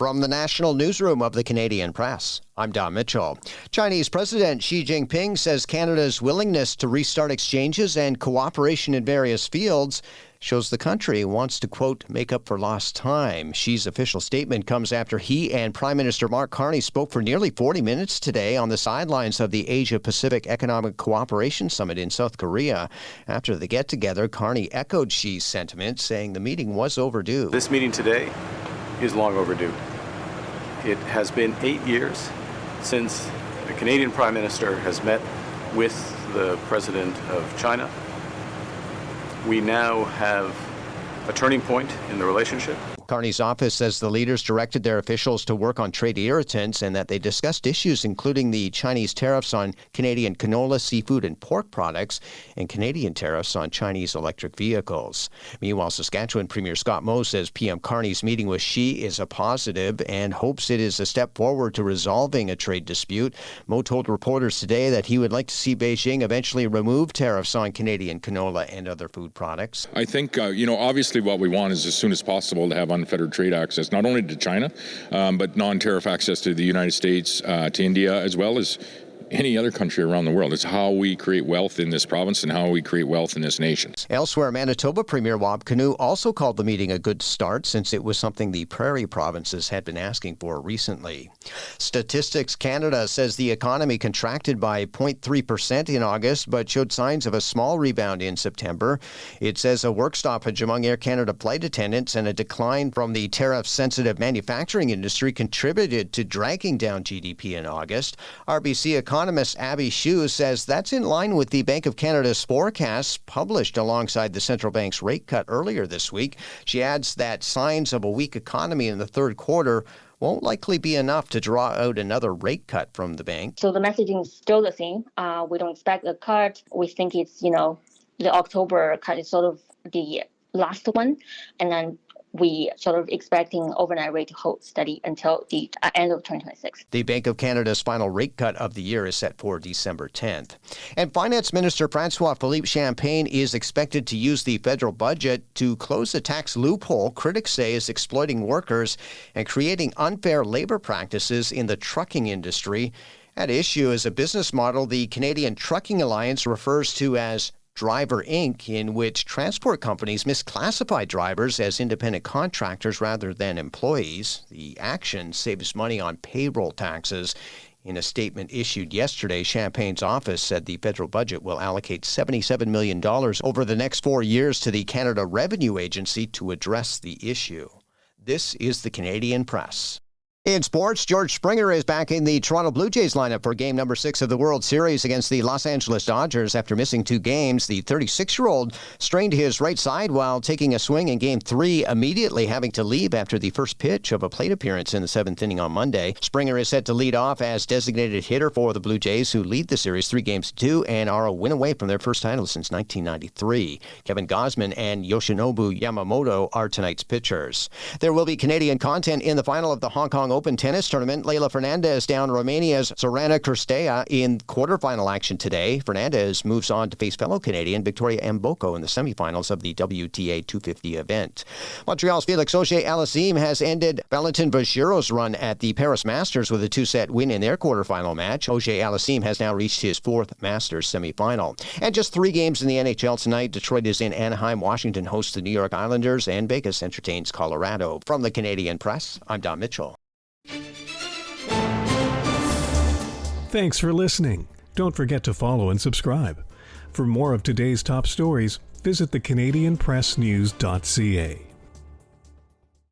From the National Newsroom of the Canadian Press, I'm Don Mitchell. Chinese President Xi Jinping says Canada's willingness to restart exchanges and cooperation in various fields shows the country wants to, quote, make up for lost time. Xi's official statement comes after he and Prime Minister Mark Carney spoke for nearly 40 minutes today on the sidelines of the Asia-Pacific Economic Cooperation Summit in South Korea. After the get-together, Carney echoed Xi's sentiment, saying the meeting was overdue. This meeting today is long overdue. It has been 8 years since the Canadian Prime Minister has met with the President of China. We now have a turning point in the relationship. Carney's office says the leaders directed their officials to work on trade irritants and that they discussed issues including the Chinese tariffs on Canadian canola, seafood, and pork products, and Canadian tariffs on Chinese electric vehicles. Meanwhile, Saskatchewan Premier Scott Moe says PM Carney's meeting with Xi is a positive and hopes it is a step forward to resolving a trade dispute. Moe told reporters today that he would like to see Beijing eventually remove tariffs on Canadian canola and other food products. I think, obviously what we want is as soon as possible to have unfettered trade access, not only to China, but non-tariff access to the United States, to India, as well as any other country around the world. It's how we create wealth in this province and how we create wealth in this nation. Elsewhere, Manitoba Premier Wab Kinew also called the meeting a good start since it was something the prairie provinces had been asking for recently. Statistics Canada says the economy contracted by 0.3% in August, but showed signs of a small rebound in September. It says a work stoppage among Air Canada flight attendants and a decline from the tariff-sensitive manufacturing industry contributed to dragging down GDP in August. RBC economist Abby Hsu says that's in line with the Bank of Canada's forecasts published alongside the central bank's rate cut earlier this week. She adds that signs of a weak economy in the third quarter won't likely be enough to draw out another rate cut from the bank. So the messaging is still the same. We don't expect a cut. We think it's, the October cut is sort of the last one. And then we sort of expecting overnight rate to hold steady until the end of 2026. The Bank of Canada's final rate cut of the year is set for December 10th. And Finance Minister François-Philippe Champagne is expected to use the federal budget to close a tax loophole critics say is exploiting workers and creating unfair labor practices in the trucking industry. At issue is a business model the Canadian Trucking Alliance refers to as Driver Inc., in which transport companies misclassify drivers as independent contractors rather than employees. The action saves money on payroll taxes. In a statement issued yesterday, Champagne's office said the federal budget will allocate $77 million over the next 4 years to the Canada Revenue Agency to address the issue. This is the Canadian Press. In sports, George Springer is back in the Toronto Blue Jays lineup for game number 6 of the World Series against the Los Angeles Dodgers after missing 2 games. The 36-year-old strained his right side while taking a swing in Game 3, immediately having to leave after the first pitch of a plate appearance in the 7th inning on Monday. Springer is set to lead off as designated hitter for the Blue Jays, who lead the series 3-2 and are a win away from their first title since 1993. Kevin Gausman and Yoshinobu Yamamoto are tonight's pitchers. There will be Canadian content in the final of the Hong Kong Open tennis tournament. Leila Fernandez down Romania's Zorana Cîrstea in quarterfinal action today. Fernandez moves on to face fellow Canadian Victoria Mboko in the semifinals of the WTA 250 event. Montreal's Felix Auger-Aliassime has ended Valentin Vagiro's run at the Paris Masters with a 2-set win in their quarterfinal match. Auger-Aliassime has now reached his 4th Masters semifinal. And just 3 games in the NHL tonight. Detroit is in Anaheim. Washington hosts the New York Islanders, and Vegas entertains Colorado. From the Canadian Press, I'm Don Mitchell. Thanks for listening. Don't forget to follow and subscribe. For more of today's top stories, visit thecanadianpressnews.ca.